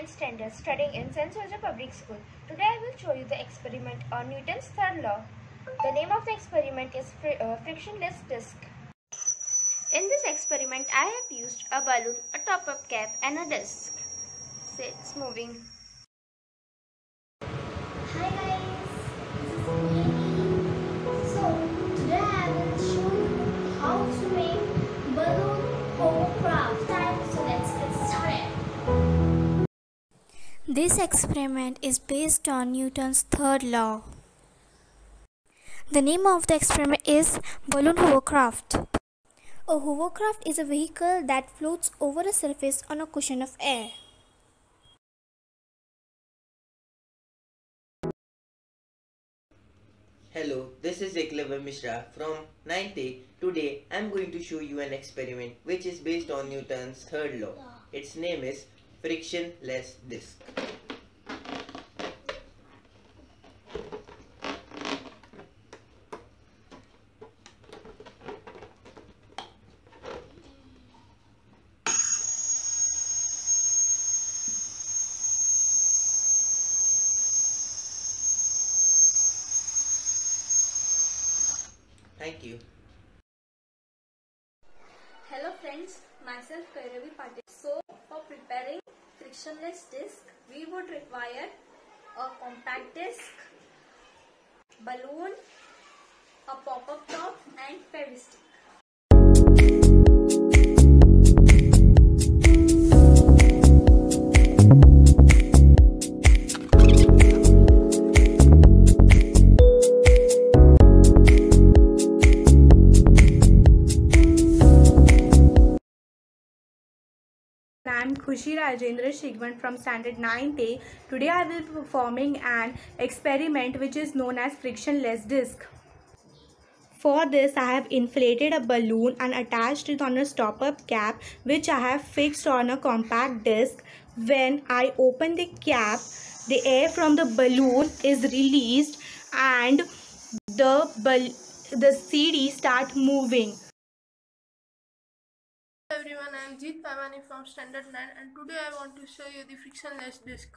9th standard studying in St. George Public School. Today I will show you the experiment on Newton's third law. The name of the experiment is frictionless disc. In this experiment I have used a balloon, a top-up cap and a disc. So it's moving. Hi guys, this is Amy. So today I will show you how to make balloon hovercraft. So let's get started. This experiment is based on Newton's third law. The name of the experiment is balloon hovercraft. A hovercraft is a vehicle that floats over a surface on a cushion of air. Hello, this is Eklavya Mishra from 9th A. Today I am going to show you an experiment which is based on Newton's third law. Its name is frictionless disc. Thank you. Hello friends, myself Kairavi Patil. So for preparing frictionless disc, we would require a compact disc, balloon, a pop-up top and Fevistick. I am Khushi Rajendra Shigwan from standard 9th A. Today I will be performing an experiment which is known as frictionless disc. For this I have inflated a balloon and attached it on a stop-up cap which I have fixed on a compact disc. When I open the cap, the air from the balloon is released and the CD start moving. Hello everyone, I am Jeet Pavani from standard 9 and today I want to show you the frictionless disc.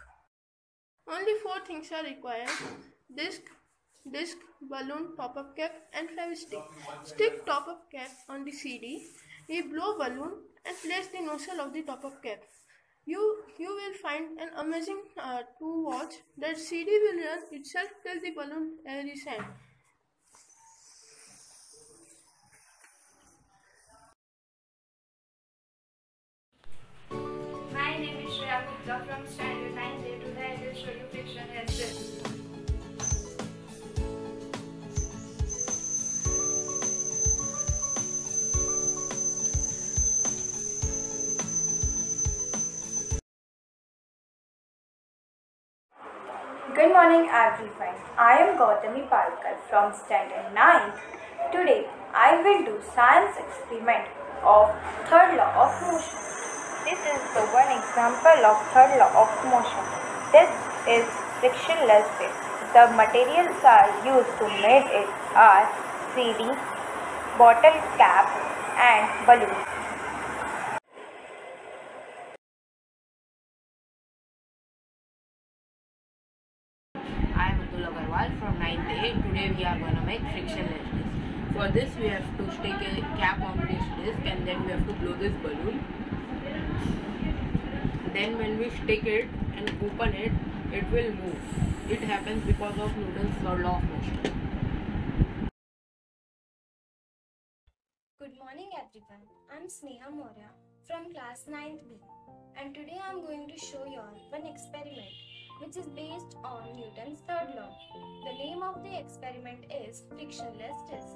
Only 4 things are required: disc, balloon, top-up cap and Fevistick. Stick top-up cap on the CD, blow balloon and place the nozzle of the top-up cap. You will find an amazing to watch that CD will run itself till the balloon is end. My name is Shreya Gupta from standard 9th A. Today I will show you frictionless disc. Good morning everyone. I am Gautami Palkar from standard 9th. Today I will do science experiment of third law of motion. This is the one example of third law of motion. This is frictionless disc. The materials are used to make it are CD, bottle cap and balloon. I am Atul Agarwal from 9th A. Today we are going to make frictionless disc. For this we have to stick a cap on this disc and then we have to blow this balloon. Then when we stick it and open it, it will move. It happens because of Newton's third law of motion. Good morning everyone. I am Sneha Maurya from class 9th B and today I am going to show you all one experiment which is based on Newton's third law. The name of the experiment is frictionless disc.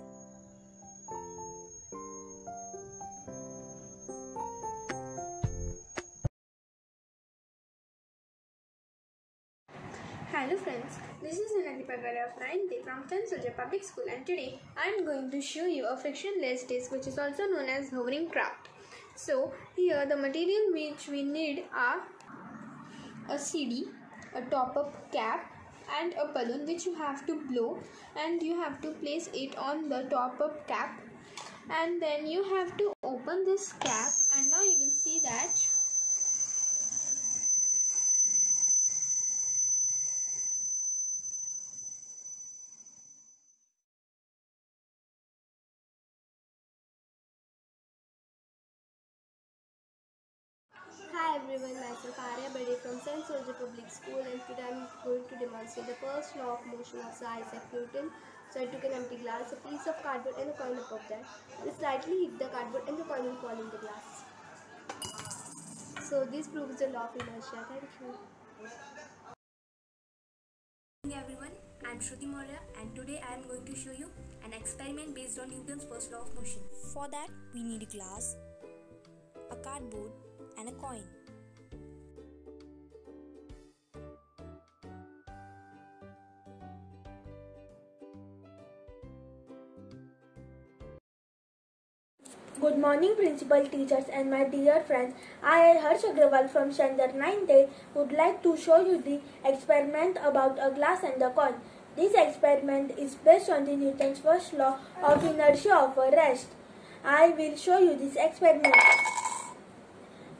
Hello friends, this is Anandi Pagara of 9th from St. George Public School and today I am going to show you a frictionless disc which is also known as hovering craft. So here the material which we need are a CD, a top-up cap and a balloon which you have to blow and you have to place it on the top-up cap and then you have to open this cap and now you will see that everyone, myself Arya Bade from St. Soldier Public School, and today I am going to demonstrate the first law of motion of Sir Isaac Newton. So I took an empty glass, a piece of cardboard and a coin above that. I slightly hit the cardboard and the coin will fall in the glass. So this proves the law of inertia. Thank you. Good morning everyone, I am Shruti Maurya and today I am going to show you an experiment based on Newton's first law of motion. For that we need a glass, a cardboard and a coin. Good morning principal, teachers and my dear friends. I, Harsh Agrawal from Standard 9th would like to show you the experiment about a glass and a coin. This experiment is based on the Newton's first law of inertia of a rest. I will show you this experiment.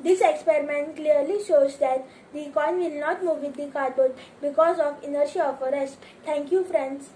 This experiment clearly shows that the coin will not move with the cardboard because of inertia of a rest. Thank you friends.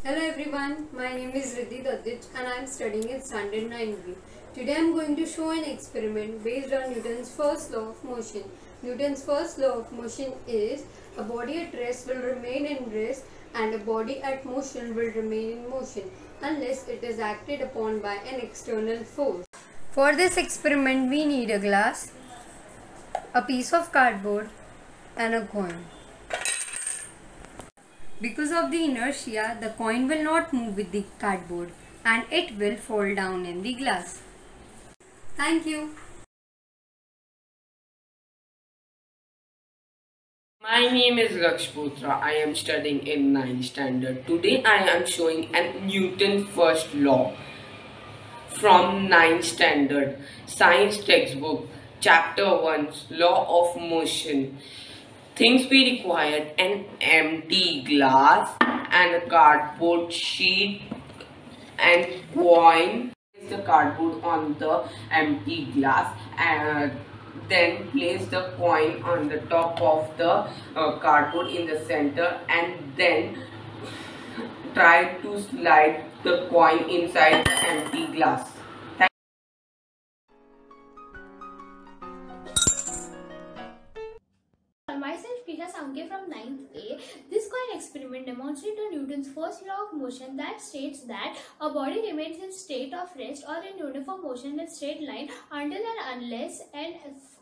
Hello everyone, my name is Riddhi Dadich and I am studying in Standard 9B. Today I am going to show an experiment based on Newton's first law of motion. Newton's first law of motion is a body at rest will remain in rest and a body at motion will remain in motion unless it is acted upon by an external force. For this experiment we need a glass, a piece of cardboard and a coin. Because of the inertia, the coin will not move with the cardboard and it will fall down in the glass. Thank you. My name is Rakshputra. I am studying in 9th standard. Today I am showing an Newton first law from 9th standard science textbook, chapter 1, law of motion. Things we required: an empty glass and a cardboard sheet and coin. Place the cardboard on the empty glass and then place the coin on the top of the cardboard in the center and then try to slide the coin inside the empty glass. Myself, Priya Sanke from 9th A. This coin experiment demonstrates Newton's first law of motion that states that a body remains in state of rest or in uniform motion in a straight line until and unless an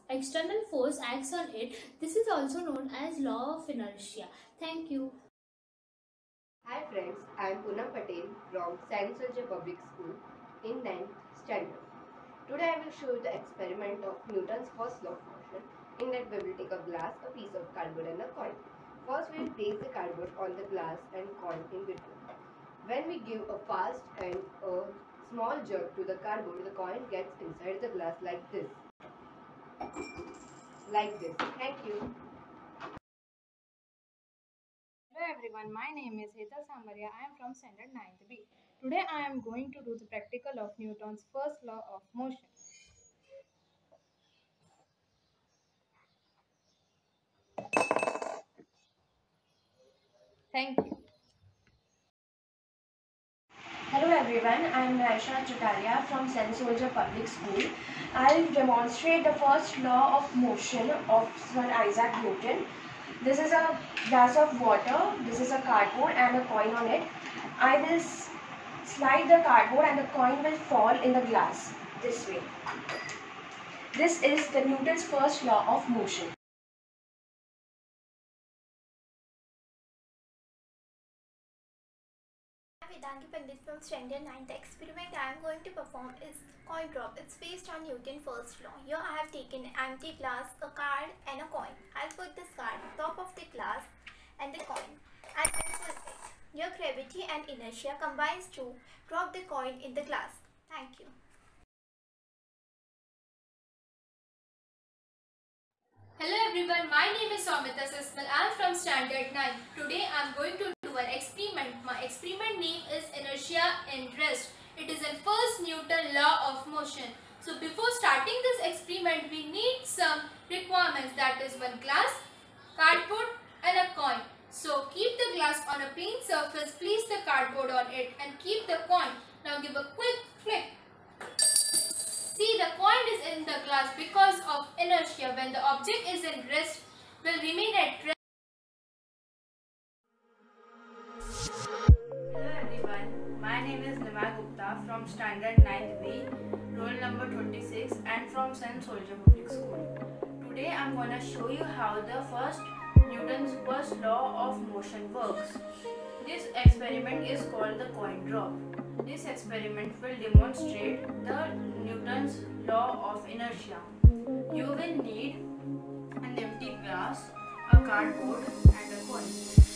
external force acts on it. This is also known as law of inertia. Thank you. Hi friends, I am Poonam Patel from St. Soldier Public School in 9th standard. Today I will show you the experiment of Newton's first law of motion. In that we will take a glass, a piece of cardboard and a coin. First we will place the cardboard on the glass and coin in between. When we give a fast and a small jerk to the cardboard, the coin gets inside the glass like this. Like this. Thank you. Hello everyone, my name is Hetal Sambaria. I am from Standard 9th B. Today I am going to do the practical of Newton's first law of motion. Thank you. Hello everyone, I am Raisha Chutaria from St. Soldier Public School. I will demonstrate the first law of motion of Sir Isaac Newton. This is a glass of water, this is a cardboard and a coin on it. I will slide the cardboard and the coin will fall in the glass this way. This is the Newton's first law of motion. Vedangi Pandit from Standard 9. The experiment I am going to perform is coin drop. It's based on Newton's first law. Here I have taken an empty glass, a card and a coin. I'll put this card on top of the glass and the coin and then flip it. Your gravity and inertia combines to drop the coin in the glass. Thank you. Hello everyone, my name is Soumita Sismal. I am from Standard 9. Today I am going to do an experiment. My experiment name is inertia in rest. It is a first Newton law of motion. So before starting this experiment, we need some requirements, that is one glass, cardboard and a coin. So keep the glass on a plain surface, place the cardboard on it and keep the coin. Now give a quick flick. See, the coin is in the glass because of inertia. When the object is in rest, will remain at rest. Hello everyone, my name is Nimai Gupta from Standard 9th B, roll number 26 and from St. Soldier Public School. Today I am going to show you how Newton's first law of motion works. This experiment is called the coin drop. This experiment will demonstrate the Newton's law of inertia. You will need an empty glass, a cardboard and a coin.